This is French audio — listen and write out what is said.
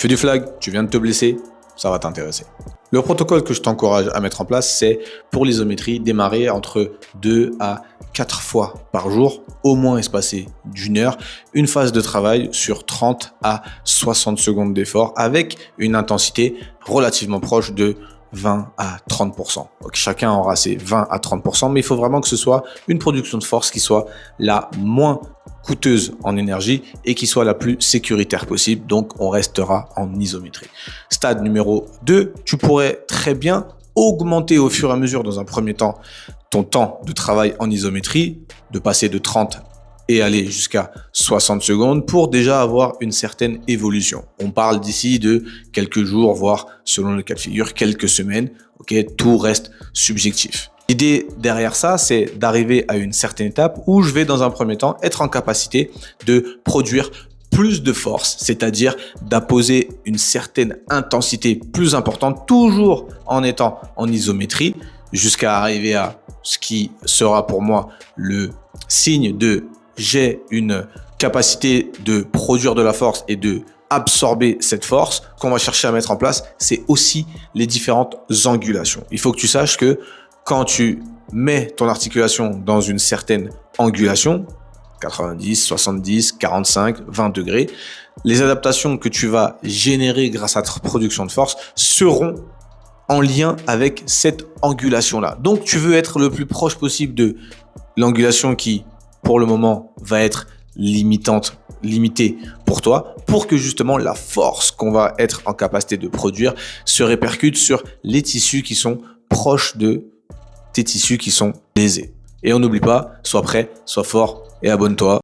Tu fais du flag, tu viens de te blesser, ça va t'intéresser. Le protocole que je t'encourage à mettre en place, c'est pour l'isométrie, démarrer entre 2 à 4 fois par jour, au moins espacé d'1 heure, une phase de travail sur 30 à 60 secondes d'effort avec une intensité relativement proche de 20 à 30%. Donc chacun aura ses 20 à 30%, mais il faut vraiment que ce soit une production de force qui soit la moins coûteuse en énergie et qui soit la plus sécuritaire possible. Donc, on restera en isométrie. Stade numéro 2, tu pourrais très bien augmenter au fur et à mesure dans un premier temps ton temps de travail en isométrie, de passer de 30 et aller jusqu'à 60 secondes pour déjà avoir une certaine évolution. On parle d'ici de quelques jours, voire selon le cas de figure, quelques semaines. Ok, tout reste subjectif. L'idée derrière ça, c'est d'arriver à une certaine étape où je vais dans un premier temps être en capacité de produire plus de force, c'est-à-dire d'apposer une certaine intensité plus importante, toujours en étant en isométrie, jusqu'à arriver à ce qui sera pour moi le signe de j'ai une capacité de produire de la force et de absorber cette force. Qu'on va chercher à mettre en place, c'est aussi les différentes angulations. Il faut que tu saches que quand tu mets ton articulation dans une certaine angulation, 90, 70, 45, 20 degrés, les adaptations que tu vas générer grâce à ta production de force seront en lien avec cette angulation-là. Donc, tu veux être le plus proche possible de l'angulation qui, pour le moment, va être limitée pour toi, pour que justement la force qu'on va être en capacité de produire se répercute sur les tissus qui sont proches de tes tissus qui sont lésés. Et on n'oublie pas, sois prêt, sois fort et abonne-toi.